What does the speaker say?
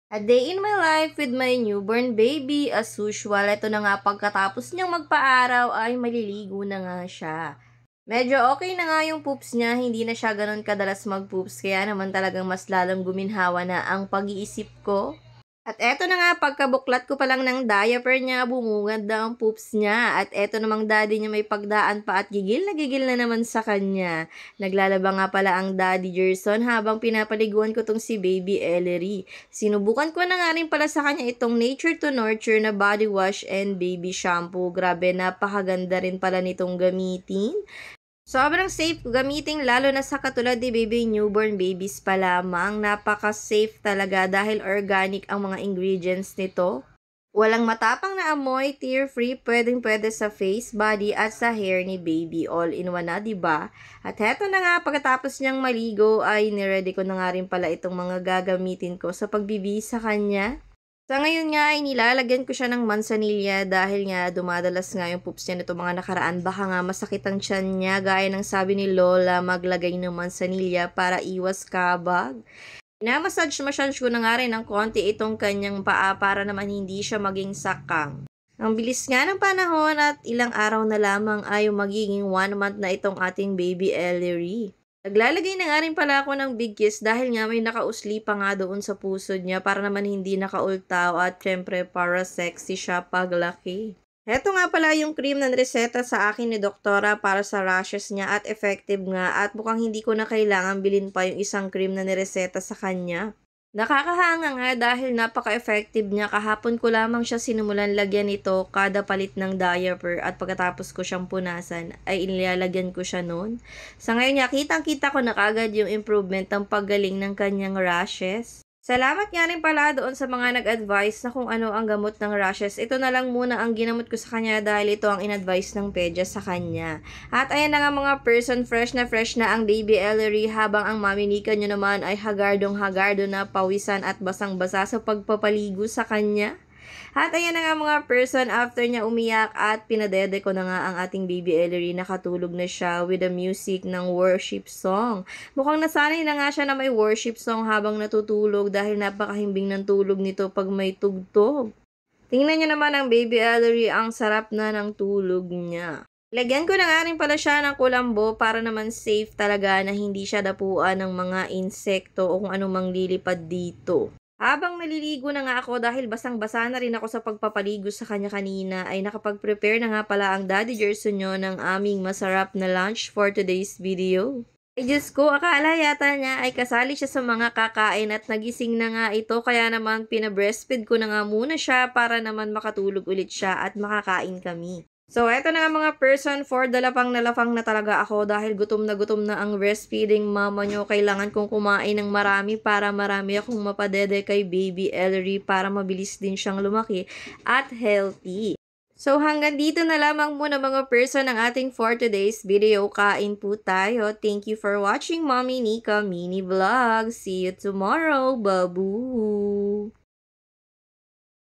A day in my life with my newborn baby. As usual, ito na nga pagkatapos niyang magpa-araw ay maliligo na nga siya. Medyo okay na nga yung poops niya, hindi na siya ganun kadalas mag-poops, kaya naman talagang mas lalong guminhawa na ang pag-iisip ko. At eto na nga, pagkabuklat ko pa lang ng diaper niya, bumungad na ang poops niya. At eto namang daddy niya may pagdaan pa at gigil na naman sa kanya. Naglalaba nga pala ang daddy Gerson habang pinapaliguan ko tong si baby Ellery. Sinubukan ko na nga rin pala sa kanya itong Nature to Nurture na body wash and baby shampoo. Grabe, napakaganda rin pala nitong gamitin. Sobrang safe gamitin lalo na sa katulad ni baby newborn babies pa lamang. Napaka-safe talaga dahil organic ang mga ingredients nito. Walang matapang na amoy, tear-free, pwedeng-pwede sa face, body at sa hair ni baby. All in one na, 'di ba? At heto na nga, pagkatapos niyang maligo ay niready ko na nga rin pala itong mga gagamitin ko sa pagbibihis sa kanya. Sa ngayon nga ay nilalagyan ko siya ng mansanilya dahil nga dumadalas nga yung poops niya nito mga nakaraan. Baka nga masakit ang tiyan niya gaya ng sabi ni Lola, maglagay ng mansanilya para iwas kabag. Minamassage-massage ko na nga rin ng konti itong kanyang paa para naman hindi siya maging sakang. Ang bilis nga ng panahon at ilang araw na lamang ay magiging 1 month na itong ating baby Ellery. Naglalagay na nga rin pala ako ng big kiss dahil nga may nakausli pa nga doon sa puso niya para naman hindi nakaultaw at syempre para sexy siya paglaki. Heto nga pala yung cream na reseta sa akin ni doktora para sa rashes niya at effective nga at mukhang hindi ko na kailangan bilhin pa yung isang cream na nireseta sa kanya. Nakakahanga nga dahil napaka-effective niya. Kahapon ko lamang siya sinimulan lagyan nito kada palit ng diaper at pagkatapos ko siyang punasan ay inilalagyan ko siya noon. Sa ngayon niya, kitang-kita ko na kagad yung improvement ng paggaling ng kanyang rashes. Salamat nga rin pala doon sa mga nag-advise na kung ano ang gamot ng rashes. Ito na lang muna ang ginamot ko sa kanya dahil ito ang in-advise ng pedya sa kanya. At ayan na nga mga person, fresh na ang baby Ellery habang ang mami Nika nyo naman ay hagardong-hagardo na pawisan at basang-basa sa pagpapaligo sa kanya. At ayan na nga mga person, after niya umiyak at pinadede ko na nga ang ating baby Ellery, nakatulog na siya with the music ng worship song. Mukhang nasanay na nga siya na may worship song habang natutulog dahil napakahimbing ng tulog nito pag may tugtog. Tingnan niyo naman ang baby Ellery, ang sarap na ng tulog niya. Lagyan ko na nga rin pala siya ng kulambo para naman safe talaga na hindi siya dapuan ng mga insekto o kung anumang lilipad dito. Habang naliligo na nga ako dahil basang-basa na rin ako sa pagpapaligo sa kanya kanina, ay nakapag-prepare na nga pala ang Daddy Gerson nyo ng aming masarap na lunch for today's video. Ay Diyos ko, akala yata niya ay kasali siya sa mga kakain at nagising na nga ito, kaya naman pinabreastfeed ko na nga muna siya para naman makatulog ulit siya at makakain kami. So, eto na nga mga person, for dalapang na talaga ako dahil gutom na ang breastfeeding mama nyo. Kailangan kong kumain ng marami para marami akong mapadede kay baby Ellery para mabilis din siyang lumaki at healthy. So, hanggang dito na lamang muna mga person ang ating for today's video. Kain po tayo. Thank you for watching Mommy Nika Mini Vlog. See you tomorrow. Babu!